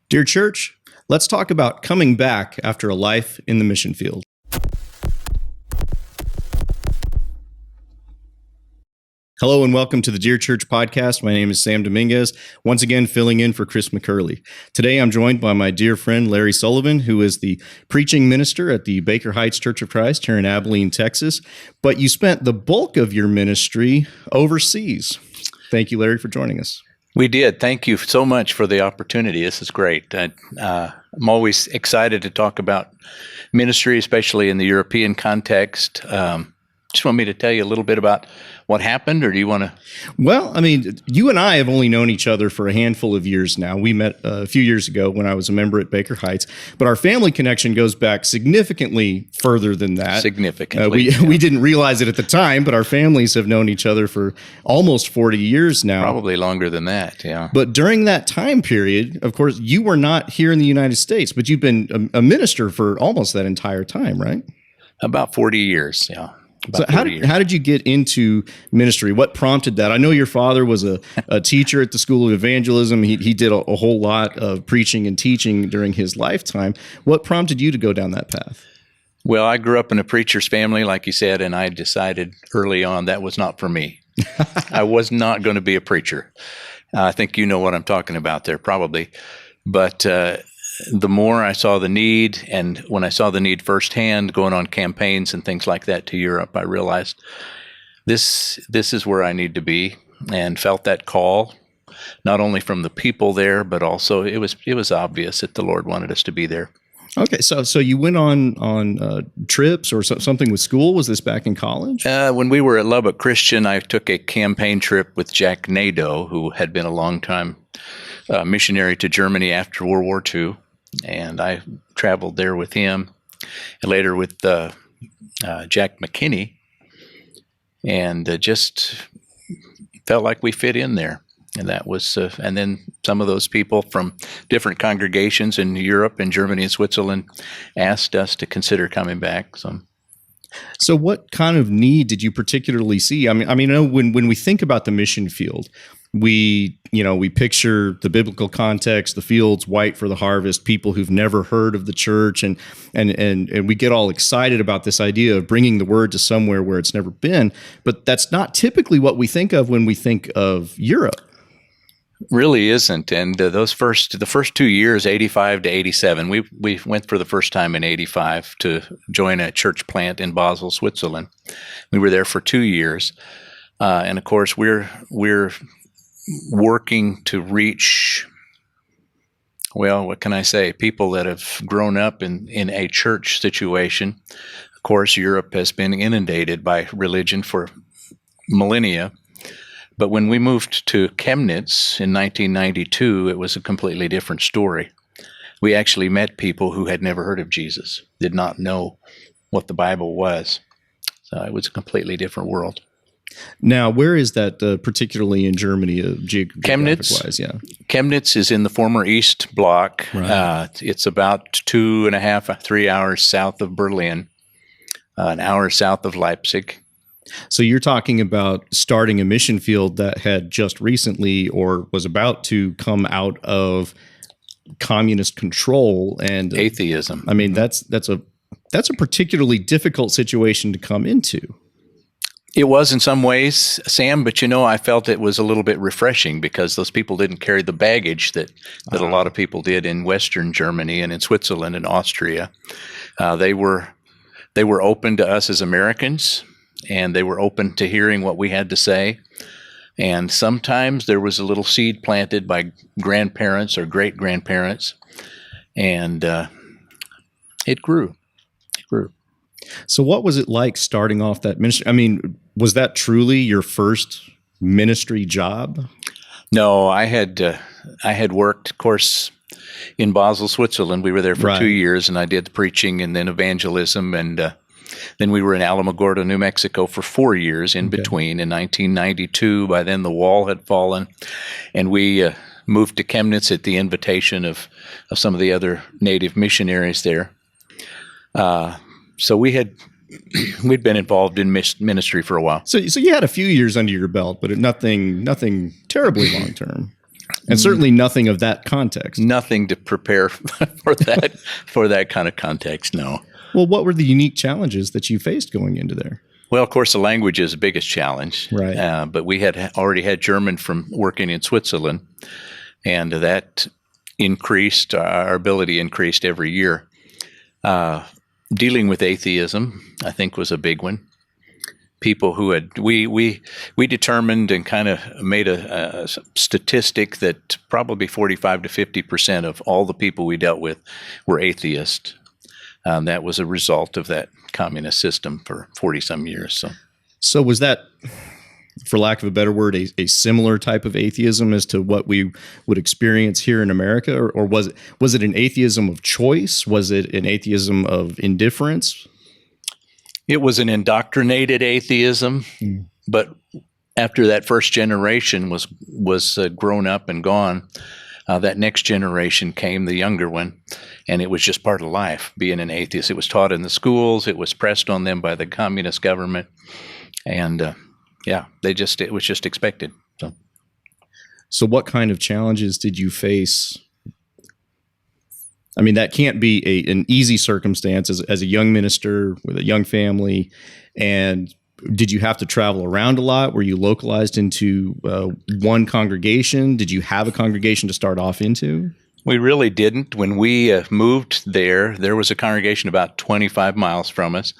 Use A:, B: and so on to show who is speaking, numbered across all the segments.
A: Dear church, let's talk about coming back after a life in the mission field. Hello and welcome to the Dear Church podcast. My name is Sam Dominguez, once again filling in for Chris McCurley. Today I'm joined by my dear friend Larry Sullivan, who is the preaching minister at the Baker Heights Church of Christ here in Abilene, Texas. But you spent the bulk of your ministry overseas. Thank you, Larry, for joining us.
B: We did. Thank you so much for the opportunity. This is great. I'm always excited to talk about ministry, especially in the European context. Just want me to tell you a little bit about what happened, or do you want to?
A: Well, I mean, you and I have only known each other for a handful of years now. We met a few years ago when I was a member at Baker Heights, but our family connection goes back significantly further than that.
B: Significantly.
A: We didn't realize it at the time, but our families have known each other for almost 40 years now.
B: Probably longer than that, yeah.
A: But during that time period, of course, you were not here in the United States, but you've been a minister for almost that entire time, right?
B: About 40 years, yeah.
A: So how did you get into ministry? What prompted that? I know your father was a teacher at the School of Evangelism. He did a whole lot of preaching and teaching during his lifetime. What prompted you to go down that path?
B: Well, I grew up in a preacher's family, like you said, and I decided early on that was not for me. I was not going to be a preacher. I think you know what I'm talking about there, probably. But the more I saw the need, and when I saw the need firsthand, going on campaigns and things like that to Europe, I realized this is where I need to be, and felt that call, not only from the people there, but also it was obvious that the Lord wanted us to be there.
A: Okay, so you went on trips or something with school? Was this back in college?
B: When we were at Lubbock Christian, I took a campaign trip with Jack Nadeau, who had been a long-time missionary to Germany after World War II. And I traveled there with him, and later with Jack McKinney, and just felt like we fit in there. And that was, and then some of those people from different congregations in Europe and Germany and Switzerland asked us to consider coming back.
A: So what kind of need did you particularly see? I mean, I know when we think about the mission field, we picture the biblical context, the fields white for the harvest, people who've never heard of the church, and we get all excited about this idea of bringing the word to somewhere where it's never been. But that's not typically what we think of when we think of Europe.
B: Really isn't. And the first 2 years, 85 to 87, we went for the first time in 85 to join a church plant in Basel, Switzerland. We were there for 2 years, and of course we're working to reach, well, what can I say, people that have grown up in a church situation. Of course, Europe has been inundated by religion for millennia. But when we moved to Chemnitz in 1992, it was a completely different story. We actually met people who had never heard of Jesus, did not know what the Bible was. So it was a completely different world.
A: Now, where is that, particularly in Germany, geographic-wise? Yeah,
B: Chemnitz is in the former East Bloc.
A: Right.
B: It's about 2.5, 3 hours south of Berlin, an hour south of Leipzig.
A: So you're talking about starting a mission field that had just recently or was about to come out of communist control and
B: atheism.
A: I mean, that's a particularly difficult situation to come into.
B: It was in some ways, Sam, but I felt it was a little bit refreshing because those people didn't carry the baggage that a lot of people did in Western Germany and in Switzerland and Austria. They were open to us as Americans, and they were open to hearing what we had to say. And sometimes there was a little seed planted by grandparents or great-grandparents, and it grew. It grew.
A: So what was it like starting off that ministry? I mean, was that truly your first ministry job?
B: No, I had worked, of course, in Basel, Switzerland. We were there for 2 years, and I did the preaching and then evangelism, and then we were in Alamogordo, New Mexico for 4 years in between. In 1992, by then the wall had fallen, and we moved to Chemnitz at the invitation of some of the other native missionaries there. So we'd been involved in ministry for a while.
A: So you had a few years under your belt, but nothing terribly long term. And certainly nothing of that context.
B: Nothing to prepare for that kind of context. No.
A: Well, what were the unique challenges that you faced going into there?
B: Well, of course, the language is the biggest challenge.
A: Right.
B: But we had already had German from working in Switzerland, and that increased, our ability increased every year. Dealing with atheism, I think, was a big one. People who had, we determined and kind of made a statistic that probably 45 to 50% of all the people we dealt with were atheists. That was a result of that communist system for 40-some years.
A: So was that, for lack of a better word, a similar type of atheism as to what we would experience here in America? Or was it an atheism of choice? Was it an atheism of indifference?
B: It was an indoctrinated atheism, but after that first generation was grown up and gone, that next generation came, the younger one, and it was just part of life, being an atheist. It was taught in the schools. It was pressed on them by the communist government, and it was just expected.
A: So what kind of challenges did you face? I mean, that can't be an easy circumstance as a young minister with a young family. And did you have to travel around a lot? Were you localized into one congregation? Did you have a congregation to start off into?
B: We really didn't. When we moved there was a congregation about 25 miles from us.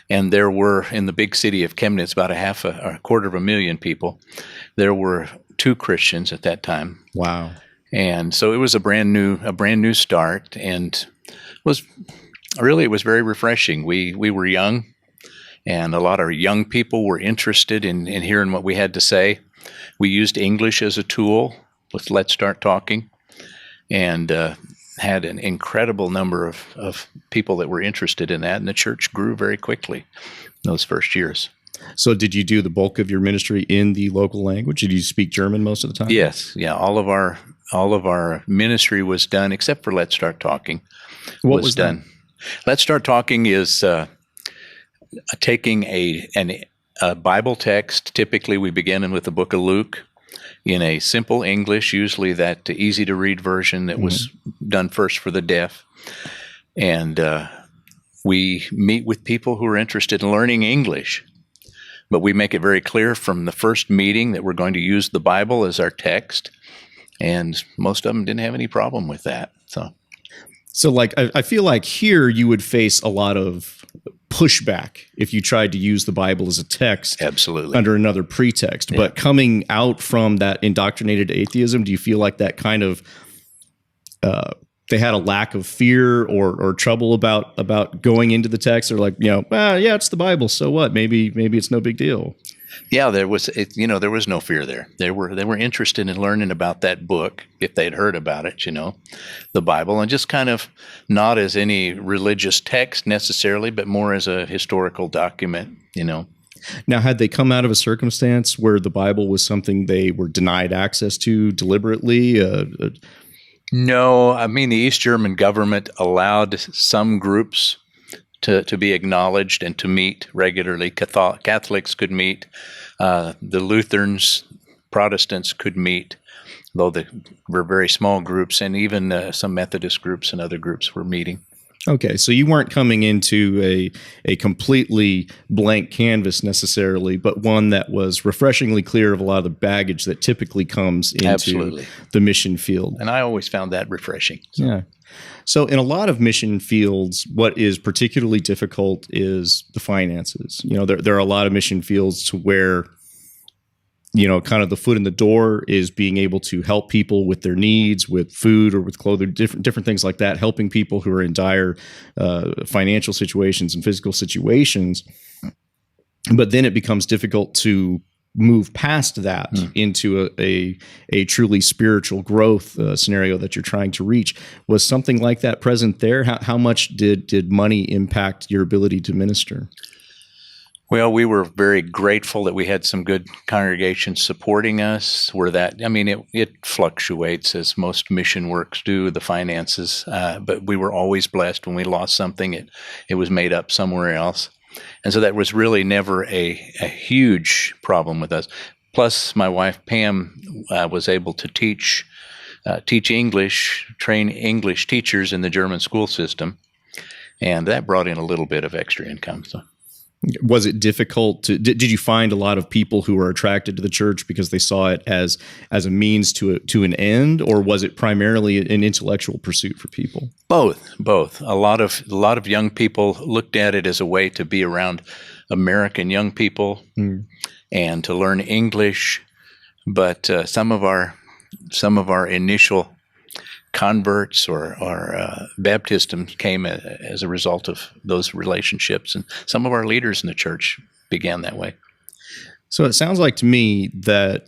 B: And there were, in the big city of Chemnitz, about a quarter of a million people. There were 2 Christians at that time.
A: Wow.
B: And so it was a brand new start, and it was very refreshing. We were young, and a lot of young people were interested in hearing what we had to say. We used English as a tool with Let's Start Talking, and had an incredible number of people that were interested in that, and the church grew very quickly in those first years.
A: So did you do the bulk of your ministry in the local language? Did you speak German most of the time?
B: Yes. Yeah. All of our ministry was done, except for Let's Start Talking.
A: What was
B: done? Let's Start Talking is taking a Bible text. Typically, we begin with the book of Luke in a simple English, usually that easy to read version that was done first for the deaf. And we meet with people who are interested in learning English. But we make it very clear from the first meeting that we're going to use the Bible as our text, and most of them didn't have any problem with that. So
A: like, I feel like here you would face a lot of pushback if you tried to use the Bible as a text.
B: Absolutely.
A: Under another pretext. Yeah. But coming out from that indoctrinated atheism, do you feel like that kind of they had a lack of fear or trouble about going into the text? Or like, yeah, it's the Bible, so what? Maybe it's no big deal.
B: Yeah, there was no fear there. They were interested in learning about that book if they'd heard about it, the Bible, and just kind of not as any religious text necessarily, but more as a historical document,
A: Now, had they come out of a circumstance where the Bible was something they were denied access to deliberately?
B: No, I mean, the East German government allowed some groups to be acknowledged and to meet regularly. Catholics could meet. The Lutherans, Protestants could meet, though they were very small groups, and even some Methodist groups and other groups were meeting.
A: Okay, so you weren't coming into a completely blank canvas necessarily, but one that was refreshingly clear of a lot of the baggage that typically comes into
B: Absolutely.
A: The mission field.
B: And I always found that refreshing.
A: Yeah. So in a lot of mission fields, what is particularly difficult is the finances. There are a lot of mission fields to where kind of the foot in the door is being able to help people with their needs, with food or with clothing, different things like that, helping people who are in dire financial situations and physical situations. But then it becomes difficult to move past that into a truly spiritual growth scenario that you're trying to reach. Was something like that present there? How much did money impact your ability to minister?
B: Well, we were very grateful that we had some good congregations supporting us. It fluctuates as most mission works do, the finances, but we were always blessed. When we lost something, it was made up somewhere else. And so that was really never a huge problem with us. Plus, my wife Pam was able to teach English, train English teachers in the German school system, and that brought in a little bit of extra income. So,
A: was it difficult to? Did you find a lot of people who were attracted to the church because they saw it as a means to an end, or was it primarily an intellectual pursuit for people?
B: Both. A lot of young people looked at it as a way to be around American young people and to learn English. But some of our initial converts or baptisms came as a result of those relationships, and some of our leaders in the church began that way.
A: So it sounds like to me that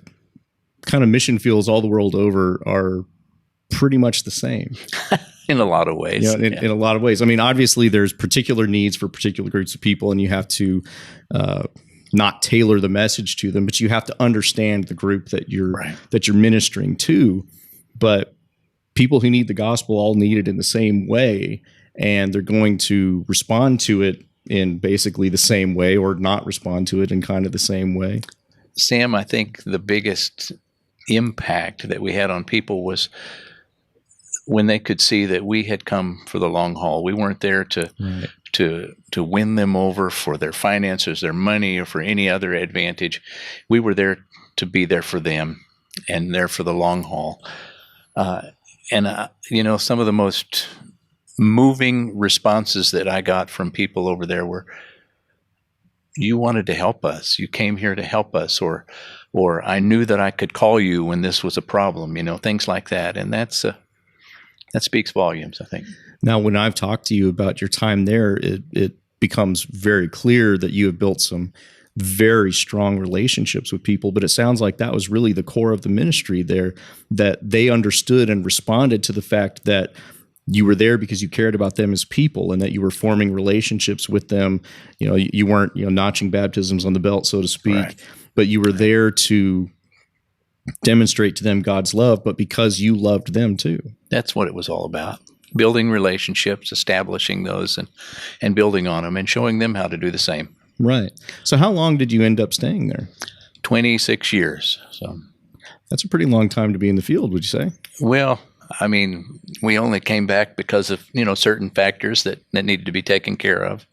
A: kind of mission fields all the world over are pretty much the same.
B: In a lot of ways.
A: Yeah, in a lot of ways. I mean, obviously there's particular needs for particular groups of people, and you have to not tailor the message to them, but you have to understand the group that you're ministering to. But people who need the gospel all need it in the same way, and they're going to respond to it in basically the same way or not respond to it in kind of the same way.
B: Sam, I think the biggest impact that we had on people was when they could see that we had come for the long haul. We weren't there to win them over for their finances, their money, or for any other advantage. We were there to be there for them and there for the long haul. Some of the most moving responses that I got from people over there were, "You wanted to help us. You came here to help us," or "I knew that I could call you when this was a problem." Things like that, and that speaks volumes, I think.
A: Now, when I've talked to you about your time there, it becomes very clear that you have built some very strong relationships with people, but it sounds like that was really the core of the ministry there, that they understood and responded to the fact that you were there because you cared about them as people and that you were forming relationships with them. You weren't, notching baptisms on the belt, so to speak, but you were there to demonstrate to them God's love, but because you loved them too.
B: That's what it was all about. Building relationships, establishing those and building on them and showing them how to do the same.
A: Right. So how long did you end up staying there?
B: 26 years. So
A: that's a pretty long time to be in the field, would you say?
B: Well, I mean, we only came back because of, certain factors that needed to be taken care of.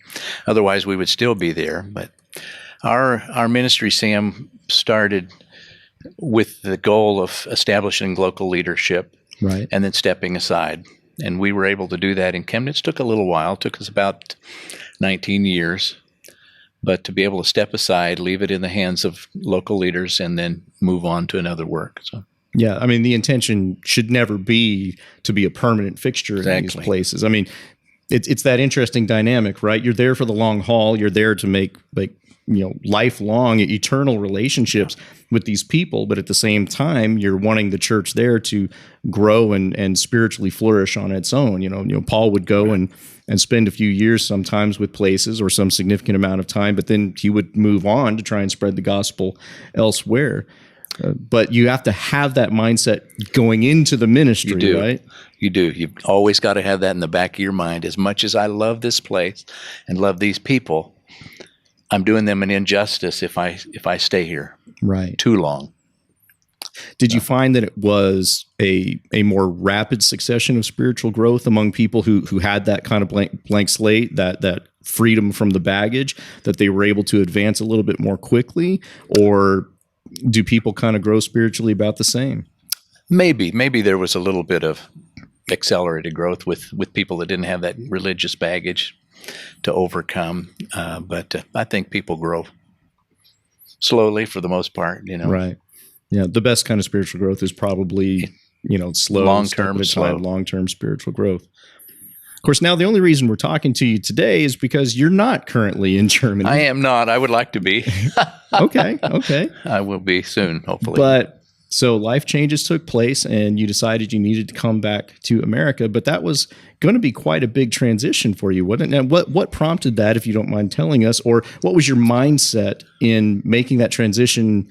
B: Otherwise, we would still be there. But our ministry, Sam, started with the goal of establishing local leadership,
A: right,
B: and then stepping aside. And we were able to do that in Chemnitz. It took a little while. It took us about 19 years. But to be able to step aside, leave it in the hands of local leaders, and then move on to another work. So,
A: yeah, I mean, the intention should never be to be a permanent fixture in these places. I mean, it's that interesting dynamic, right? You're there for the long haul. You're there to make lifelong, eternal relationships with these people, but at the same time, you're wanting the church there to grow and spiritually flourish on its own. Paul would go and spend a few years sometimes with places or some significant amount of time, but then he would move on to try and spread the gospel elsewhere. But you have to have that mindset going into the ministry,
B: you do.
A: Right?
B: You do. You've always got to have that in the back of your mind. As much as I love this place and love these people, I'm doing them an injustice if I stay here too long.
A: Did you find that it was a more rapid succession of spiritual growth among people who had that kind of blank slate, that freedom from the baggage, that they were able to advance a little bit more quickly? Or do people kind of grow spiritually about the same?
B: Maybe there was a little bit of accelerated growth with people that didn't have that religious baggage to overcome. But I think people grow slowly for the most part,
A: Right. Yeah. The best kind of spiritual growth is probably, slow,
B: long-term
A: spiritual growth. Of course, now the only reason we're talking to you today is because you're not currently in Germany.
B: I am not. I would like to be.
A: Okay.
B: I will be soon, hopefully.
A: But so life changes took place and you decided you needed to come back to America, but that was going to be quite a big transition for you, wasn't it? And what prompted that, if you don't mind telling us, or what was your mindset in making that transition?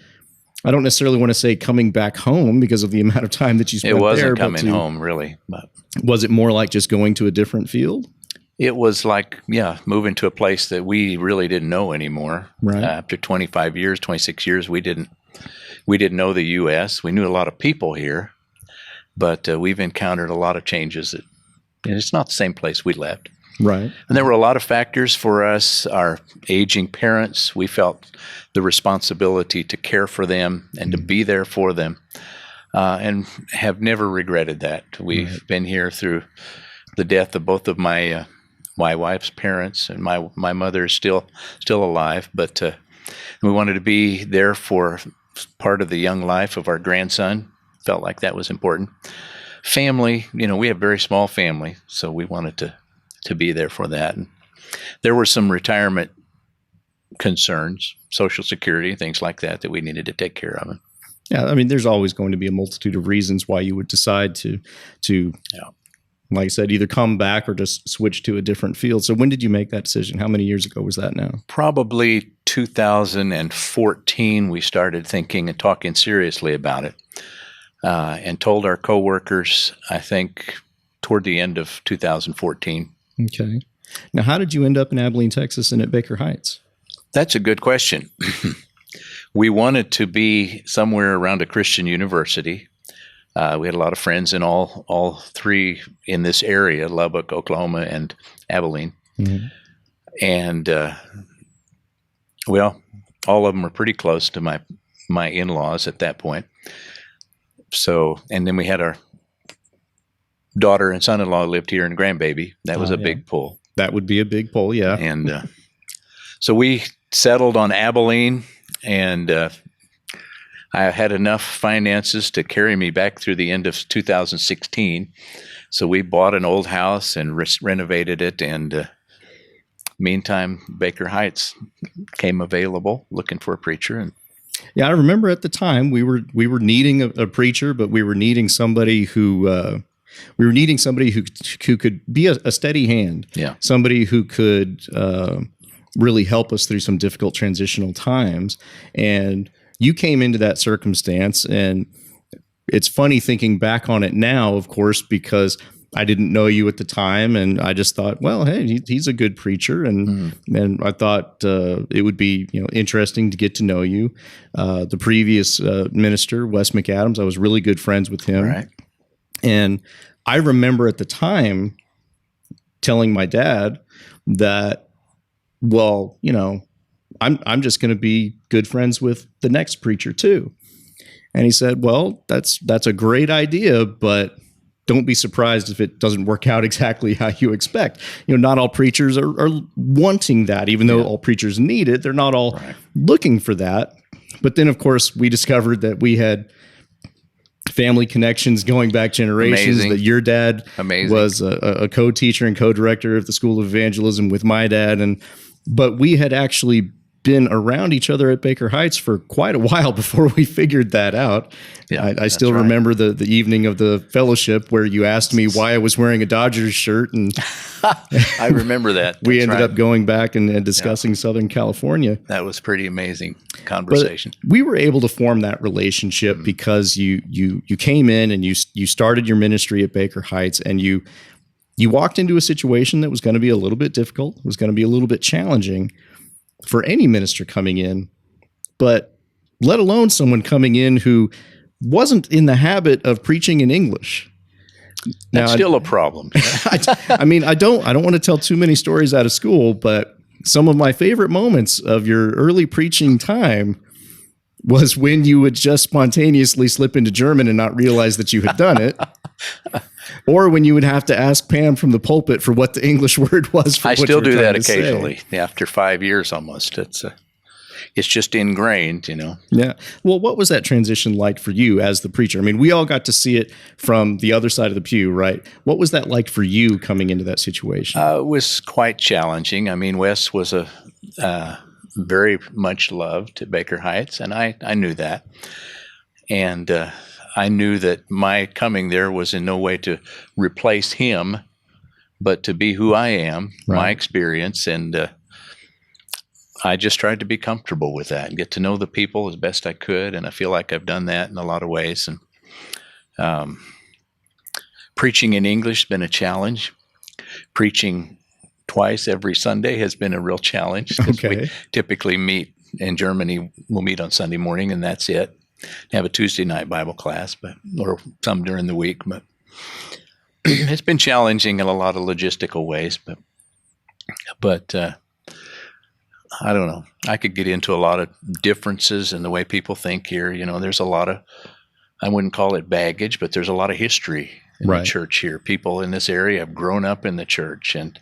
A: I don't necessarily want to say coming back home because of the amount of time that you spent there.
B: It wasn't coming home, really. But
A: was it more like just going to a different field?
B: It was like, moving to a place that we really didn't know anymore.
A: Right.
B: After 26 years, we didn't We didn't know the U.S. We knew a lot of people here, but we've encountered a lot of changes. And it's not the same place we left.
A: Right.
B: And there were a lot of factors for us. Our aging parents, we felt the responsibility to care for them and to be there for them, and have never regretted that. We've been here through the death of both of my wife's parents, and my mother is still alive. But we wanted to be there for part of the young life of our grandson. Felt like that was important. Family, we have a very small family, so we wanted to be there for that. And there were some retirement concerns, Social Security, things like that we needed to take care of.
A: Yeah, I mean, there's always going to be a multitude of reasons why you would decide to, like I said, either come back or just switch to a different field. So when did you make that decision? How many years ago was that now?
B: Probably 2014, we started thinking and talking seriously about it, and told our coworkers, I think, toward the end of 2014.
A: Okay. Now, how did you end up in Abilene, Texas, and at Baker Heights?
B: That's a good question. We wanted to be somewhere around a Christian university. We had a lot of friends in all three in this area, Lubbock, Oklahoma, and Abilene. Mm-hmm. And, all of them were pretty close to my in-laws at that point. So, and then we had our daughter and son-in-law lived here in Grandbaby. That was a big pull.
A: That would be a big pull, yeah.
B: And so we settled on Abilene, and I had enough finances to carry me back through the end of 2016. So we bought an old house and renovated it, and meantime, Baker Heights came available, looking for a preacher. And
A: yeah, I remember at the time we were needing a preacher, but we were needing somebody who could be a steady hand. Yeah, somebody who could really help us through some difficult transitional times. And you came into that circumstance, and it's funny thinking back on it now, of course, because I didn't know you at the time, and I just thought, well, hey, he's a good preacher, and I thought it would be interesting to get to know you. The previous minister, Wes McAdams, I was really good friends with him,
B: right.
A: And I remember at the time telling my dad that, well, I'm just going to be good friends with the next preacher too. And he said, well, that's a great idea, but don't be surprised if it doesn't work out exactly how you expect. Not all preachers are wanting that, even though all preachers need it. They're not all looking for that. But then, of course, we discovered that we had family connections going back generations.
B: Amazing.
A: That your dad was a co-teacher and co-director of the School of Evangelism with my dad. But we had actually been around each other at Baker Heights for quite a while before we figured that out. Yeah, I still remember the evening of the fellowship where you asked me why I was wearing a Dodgers shirt, and
B: I remember that.
A: We ended up going back and discussing Southern California.
B: That was pretty amazing conversation.
A: But we were able to form that relationship because you came in and you started your ministry at Baker Heights, and you walked into a situation that was going to be a little bit difficult, was going to be a little bit challenging for any minister coming in, but let alone someone coming in who wasn't in the habit of preaching in English.
B: That's still a problem.
A: I mean, I don't want to tell too many stories out of school, but some of my favorite moments of your early preaching time was when you would just spontaneously slip into German and not realize that you had done it. Or when you would have to ask Pam from the pulpit for what the English word was. For
B: I
A: what
B: still do that
A: say.
B: Occasionally. After 5 years almost. It's just ingrained,
A: Yeah. Well, what was that transition like for you as the preacher? I mean, we all got to see it from the other side of the pew, right? What was that like for you coming into that situation?
B: It was quite challenging. I mean, Wes was a very much loved at Baker Heights, and I knew that. And I knew that my coming there was in no way to replace him, but to be who I am, my experience, and I just tried to be comfortable with that and get to know the people as best I could, and I feel like I've done that in a lot of ways. And preaching in English has been a challenge. Preaching twice every Sunday has been a real challenge.
A: Okay.
B: We typically meet in Germany. We'll meet on Sunday morning, and that's it. have a Tuesday night Bible class, or some during the week. But it's been challenging in a lot of logistical ways. But I don't know. I could get into a lot of differences in the way people think here. There's a lot of, I wouldn't call it baggage, but there's a lot of history in the church here. People in this area have grown up in the church, and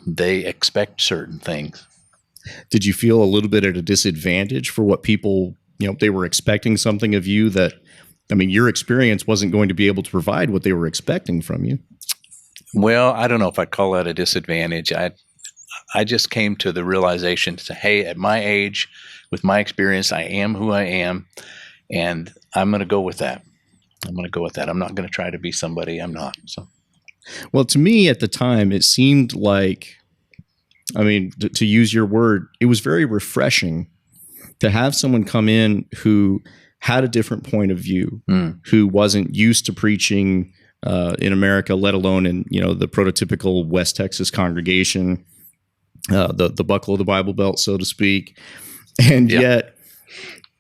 B: they expect certain things.
A: Did you feel a little bit at a disadvantage for what people, they were expecting something of you that, your experience wasn't going to be able to provide what they were expecting from you?
B: Well, I don't know if I'd call that a disadvantage. I just came to the realization to, hey, at my age, with my experience, I am who I am, and I'm going to go with that. I'm not going to try to be somebody I'm not. So,
A: well, to me at the time, it seemed like, to use your word, it was very refreshing to have someone come in who had a different point of view, who wasn't used to preaching in America, let alone in the prototypical West Texas congregation, the buckle of the Bible Belt, so to speak, and yet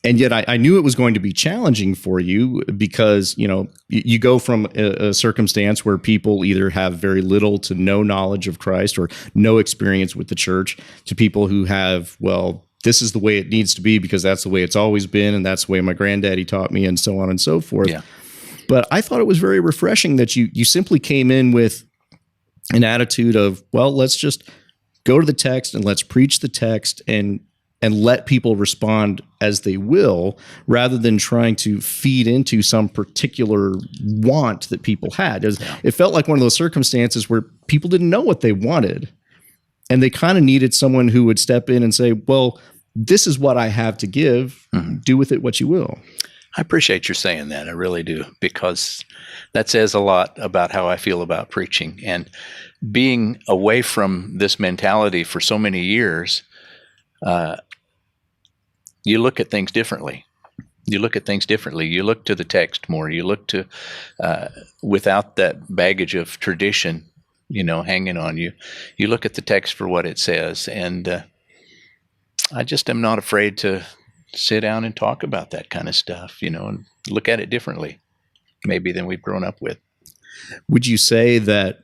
A: I knew it was going to be challenging for you because you go from a circumstance where people either have very little to no knowledge of Christ or no experience with the church to people who have, well, this is the way it needs to be because that's the way it's always been, and that's the way my granddaddy taught me, and so on and so forth.
B: Yeah.
A: But I thought it was very refreshing that you simply came in with an attitude of, well, let's just go to the text and let's preach the text and let people respond as they will, rather than trying to feed into some particular want that people had. It felt like one of those circumstances where people didn't know what they wanted, and they kind of needed someone who would step in and say, well, this is what I have to give. Do with it what you will.
B: I appreciate you saying that. I really do, because that says a lot about how I feel about preaching. And being away from this mentality for so many years, you look at things differently. You look to the text more. You look to, without that baggage of tradition, hanging on you. You look at the text for what it says. And I just am not afraid to sit down and talk about that kind of stuff, and look at it differently, maybe than we've grown up with.
A: Would you say that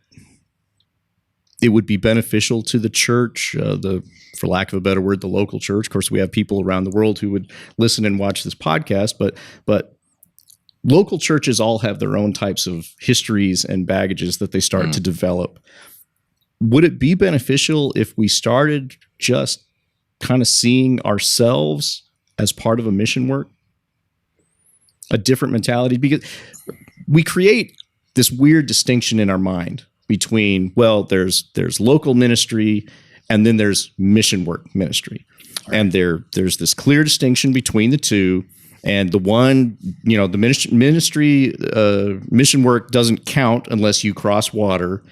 A: it would be beneficial to the church, for lack of a better word, the local church? Of course, we have people around the world who would listen and watch this podcast, but local churches all have their own types of histories and baggages that they start to develop. Would it be beneficial if we started just kind of seeing ourselves as part of a mission work, a different mentality? Because we create this weird distinction in our mind between, well, there's local ministry and then there's mission work ministry. Right. And there's this clear distinction between the two. And the one, the ministry, mission work doesn't count unless you cross water.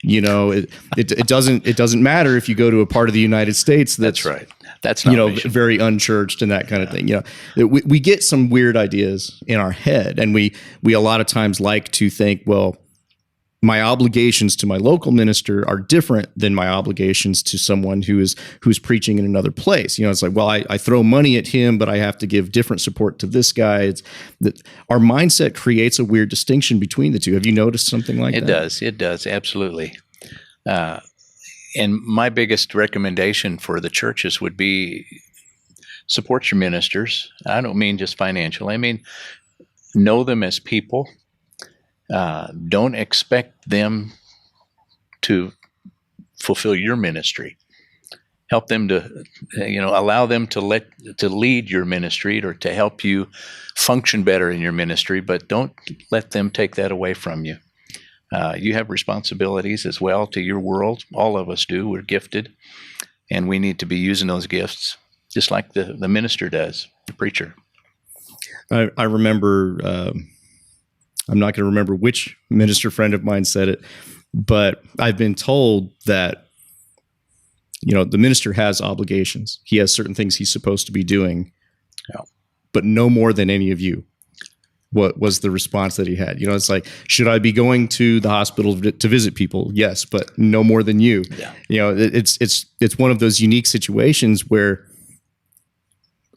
A: It doesn't matter if you go to a part of the United States that's
B: right. That's not
A: very unchurched and that kind of thing. We get some weird ideas in our head, and we a lot of times like to think, well, my obligations to my local minister are different than my obligations to someone who's preaching in another place. It's like, well, I throw money at him, but I have to give different support to this guy. It's that our mindset creates a weird distinction between the two. Have you noticed something like that?
B: It does, absolutely. And my biggest recommendation for the churches would be support your ministers. I don't mean just financial. I mean, know them as people. Don't expect them to fulfill your ministry. Help them to, allow them to lead your ministry or to help you function better in your ministry, but don't let them take that away from you. You have responsibilities as well to your world. All of us do. We're gifted, and we need to be using those gifts just like the minister does, the preacher.
A: I remember, I'm not going to remember which minister friend of mine said it, but I've been told that, the minister has obligations. He has certain things he's supposed to be doing, but no more than any of you. What was the response that he had? It's like, should I be going to the hospital to visit people? Yes, but no more than you. Yeah. It's one of those unique situations where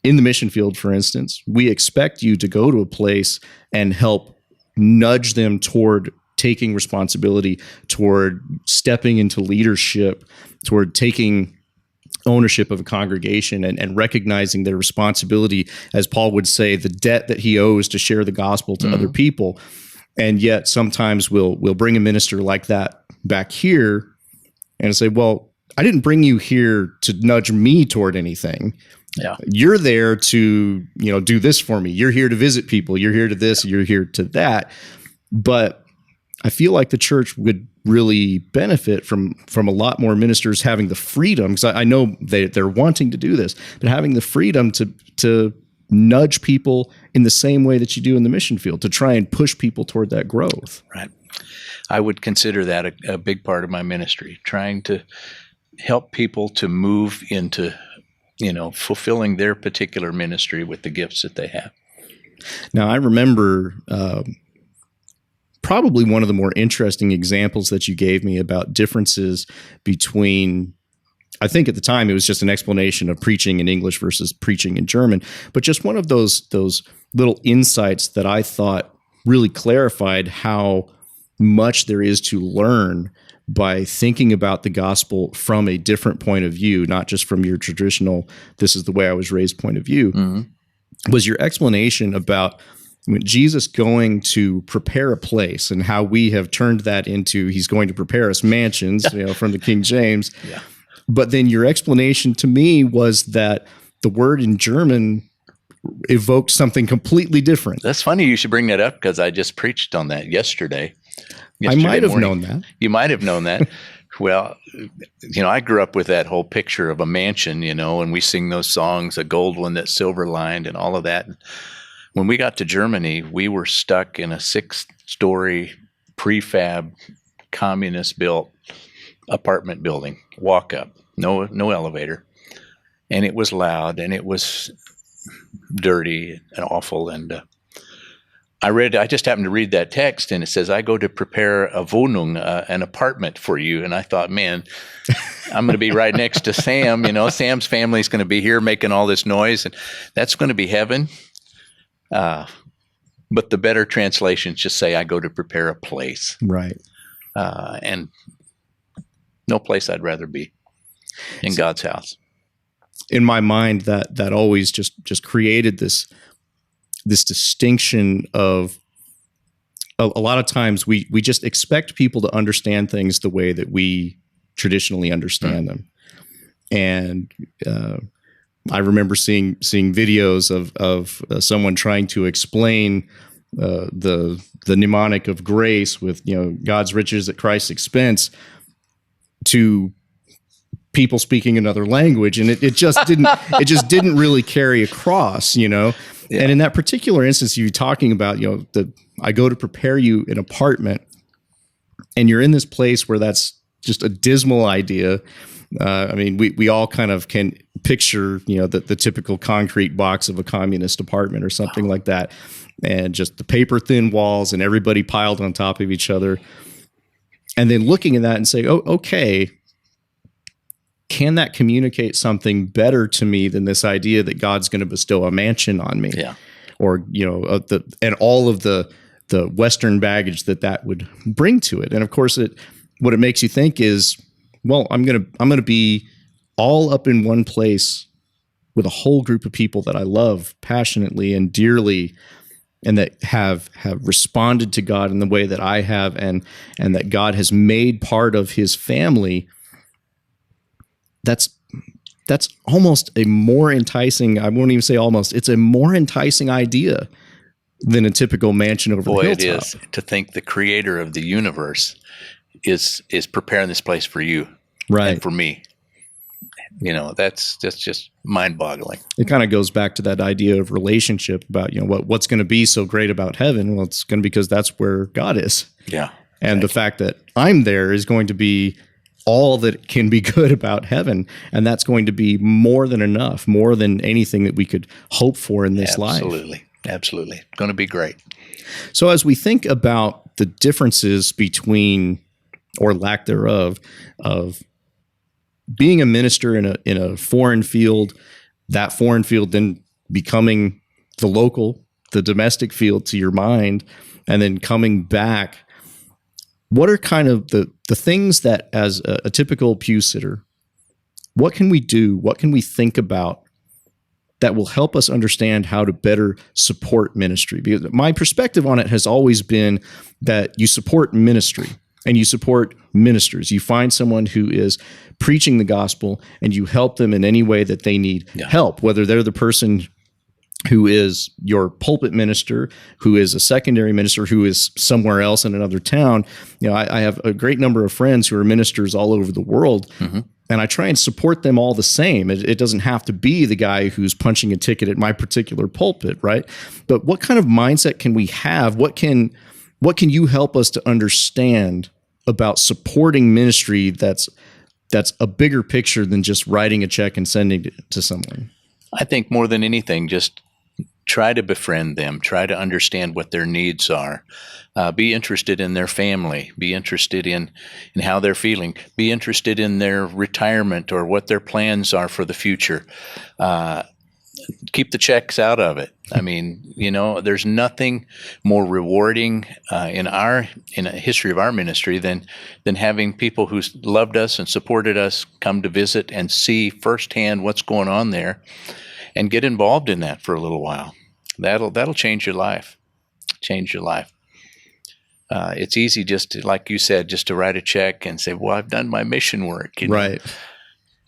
A: in the mission field, for instance, we expect you to go to a place and help nudge them toward taking responsibility, toward stepping into leadership, toward taking ownership of a congregation and recognizing their responsibility, as Paul would say, the debt that he owes to share the gospel to other people. And yet sometimes we'll bring a minister like that back here and say, well, I didn't bring you here to nudge me toward anything.
B: Yeah.
A: You're there to, do this for me. You're here to visit people. You're here to this, you're here to that. But I feel like the church would really benefit from a lot more ministers having the freedom, because I know they're wanting to do this, but having the freedom to nudge people in the same way that you do in the mission field, to try and push people toward that growth.
B: Right. I would consider that a big part of my ministry, trying to help people to move into, fulfilling their particular ministry with the gifts that they have.
A: Now, I remember probably one of the more interesting examples that you gave me about differences between, I think at the time it was just an explanation of preaching in English versus preaching in German, but just one of those little insights that I thought really clarified how much there is to learn by thinking about the gospel from a different point of view, not just from your traditional, this is the way I was raised point of view, was your explanation about Jesus going to prepare a place and how we have turned that into, he's going to prepare us mansions, from the King James.
B: Yeah.
A: But then your explanation to me was that the word in German evoked something completely different.
B: That's funny you should bring that up, because I just preached on that yesterday
A: I might have
B: morning.
A: known that.
B: You might have known that. Well, I grew up with that whole picture of a mansion, and we sing those songs, a gold one that's silver lined and all of that. When we got to Germany, we were stuck in a 6-story prefab communist-built apartment building, walk up, no elevator. And it was loud and it was dirty and awful. And I just happened to read that text, and it says, I go to prepare a Wohnung, an apartment for you. And I thought, man, I'm going to be right next to Sam. Sam's family is going to be here making all this noise, and that's going to be heaven. But the better translations just say, I go to prepare a place.
A: Right.
B: And no place I'd rather be in God's house.
A: In my mind, that always just created this distinction of a lot of times we just expect people to understand things the way that we traditionally understand them. And I remember seeing videos of someone trying to explain the mnemonic of grace with God's riches at Christ's expense to people speaking another language, and it just didn't really carry across, Yeah. And in that particular instance, you're talking about I go to prepare you an apartment, and you're in this place where that's just a dismal idea. I mean, we all kind of can picture, the typical concrete box of a communist apartment or something like that, and just the paper thin walls and everybody piled on top of each other. And then looking at that and saying, oh, okay, can that communicate something better to me than this idea that God's going to bestow a mansion on me?
B: Yeah.
A: Or, and all of the Western baggage that would bring to it. And of course, what it makes you think is, well, I'm gonna be all up in one place with a whole group of people that I love passionately and dearly, and that have responded to God in the way that I have, and that God has made part of his family. That's almost a more enticing, I won't even say almost, it's a more enticing idea than a typical mansion over the hilltop.
B: It is, to think the creator of the universe is preparing this place for you,
A: right,
B: and for me. That's just mind-boggling.
A: It kind of goes back to that idea of relationship about, what's going to be so great about heaven? Well, it's going to be because that's where God is.
B: Yeah.
A: And the fact that I'm there is going to be all that can be good about heaven. And that's going to be more than enough, more than anything that we could hope for in this life.
B: Absolutely. It's going to be great.
A: So as we think about the differences between, or lack thereof, of being a minister in a foreign field, that foreign field then becoming the domestic field to your mind, and then coming back. What are kind of the things that, as a typical pew sitter, what can we do? What can we think about that will help us understand how to better support ministry? Because my perspective on it has always been that you support ministry and you support ministers. You find someone who is preaching the gospel and you help them in any way that they need help, whether they're the person who is your pulpit minister, who is a secondary minister, who is somewhere else in another town. I have a great number of friends who are ministers all over the world, and I try and support them all the same. It doesn't have to be the guy who's punching a ticket at my particular pulpit, right? But what kind of mindset can we have? What can you help us to understand about supporting ministry that's a bigger picture than just writing a check and sending it to someone?
B: I think more than anything, just try to befriend them, try to understand what their needs are, be interested in their family, be interested in how they're feeling, be interested in their retirement or what their plans are for the future. Keep the checks out of it. I mean, there's nothing more rewarding in a history of our ministry than having people who loved us and supported us come to visit and see firsthand what's going on there, and get involved in that for a little while. That'll change your life. Change your life. It's easy just to, like you said, just to write a check and say, "Well, I've done my mission work."
A: Right.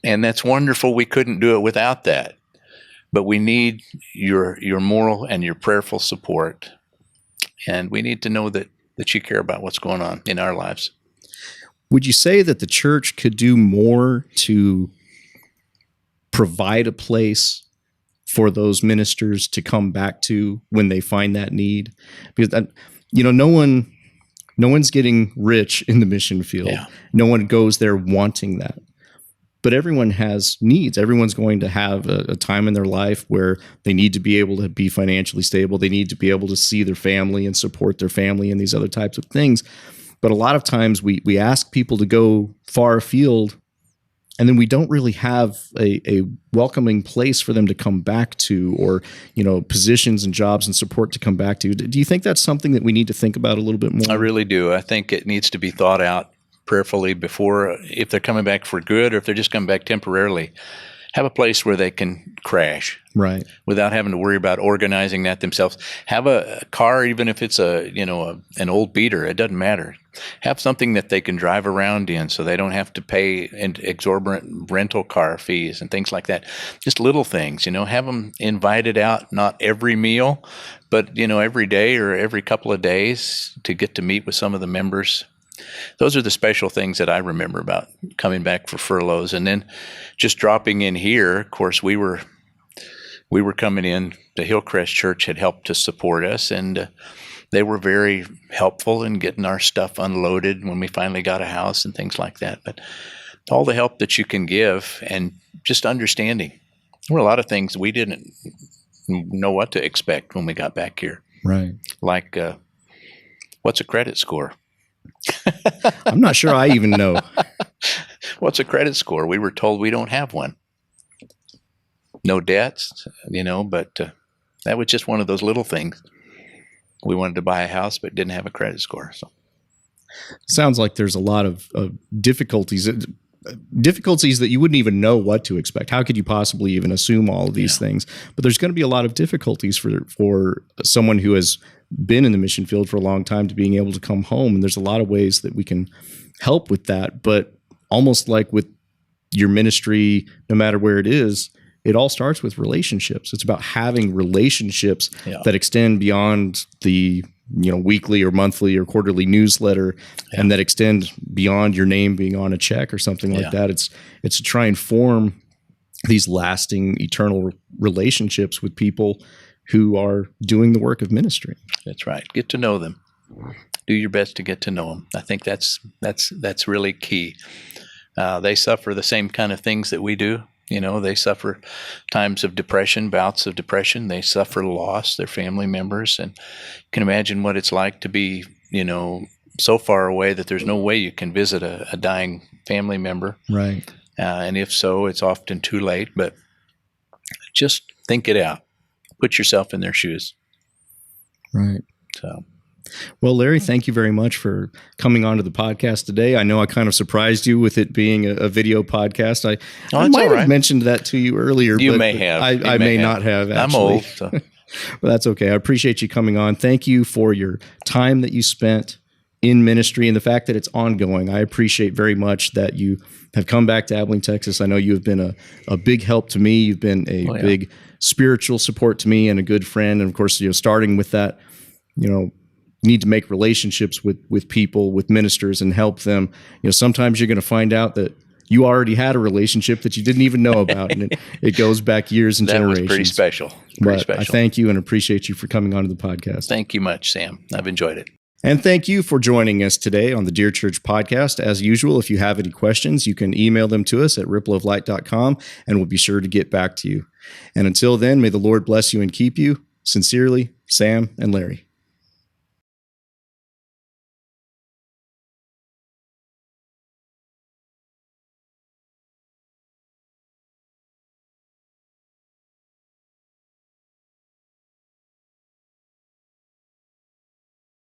B: And that's wonderful. We couldn't do it without that. But we need your moral and your prayerful support, and we need to know that you care about what's going on in our lives.
A: Would you say that the church could do more to provide a place for those ministers to come back to when they find that need? Because no one's getting rich in the mission field.
B: Yeah.
A: No one goes there wanting that. But everyone has needs. Everyone's going to have a time in their life where they need to be able to be financially stable. They need to be able to see their family and support their family and these other types of things. But a lot of times we ask people to go far afield, and then we don't really have a welcoming place for them to come back to, or positions and jobs and support to come back to. Do you think that's something that we need to think about a little bit more?
B: I really do. I think it needs to be thought out prayerfully before, if they're coming back for good or if they're just coming back temporarily. Have a place where they can crash,
A: right,
B: without having to worry about organizing that themselves. Have a car, even if it's an old beater. It doesn't matter. Have something that they can drive around in, so they don't have to pay exorbitant rental car fees and things like that. Just little things, Have them invited out, not every meal, but every day or every couple of days, to get to meet with some of the members. Those are the special things that I remember about coming back for furloughs. And then just dropping in here. Of course, we were coming in. The Hillcrest Church had helped to support us, and they were very helpful in getting our stuff unloaded when we finally got a house and things like that. But all the help that you can give, and just understanding. There were a lot of things we didn't know what to expect when we got back here.
A: Right.
B: Like, what's a credit score?
A: I'm not sure I even know.
B: What's a credit score? We were told we don't have one. No debts, but that was just one of those little things. We wanted to buy a house but didn't have a credit score. So,
A: sounds like there's a lot of difficulties that you wouldn't even know what to expect. How could you possibly even assume all of these things? But there's going to be a lot of difficulties for someone who has been in the mission field for a long time to being able to come home. And there's a lot of ways that we can help with that. But almost like with your ministry, no matter where it is, it all starts with relationships. It's about having relationships that extend beyond the weekly or monthly or quarterly newsletter, and that extend beyond your name being on a check or something like that. It's to try and form these lasting, eternal relationships with people who are doing the work of ministry.
B: That's right. Get to know them. Do your best to get to know them. I think that's really key. They suffer the same kind of things that we do. They suffer times of depression, bouts of depression. They suffer loss, their family members, and you can imagine what it's like to be, so far away that there's no way you can visit a dying family member.
A: Right.
B: And if so, it's often too late, but just think it out. put yourself in their shoes.
A: Right.
B: So,
A: Well, Larry, thank you very much for coming onto the podcast today. I know I kind of surprised you with it being a video podcast. I
B: that's
A: might
B: all
A: have
B: right.
A: mentioned that to you earlier.
B: You
A: but
B: may have.
A: I may not have, actually.
B: I'm old. So.
A: But that's okay. I appreciate you coming on. Thank you for your time that you spent in ministry and the fact that it's ongoing. I appreciate very much that you have come back to Abilene, Texas. I know you have been a big help to me. You've been a big spiritual support to me and a good friend. And of course, starting with that, need to make relationships with people, with ministers, and help them. Sometimes you're going to find out that you already had a relationship that you didn't even know about, and it goes back years and generations.
B: That was pretty special.
A: I thank you and appreciate you for coming onto the podcast.
B: Thank you much, Sam. I've enjoyed it.
A: And thank you for joining us today on the Dear Church podcast. As usual, if you have any questions, you can email them to us at rippleoflight.com, and we'll be sure to get back to you. And until then, may the Lord bless you and keep you. Sincerely, Sam and Larry.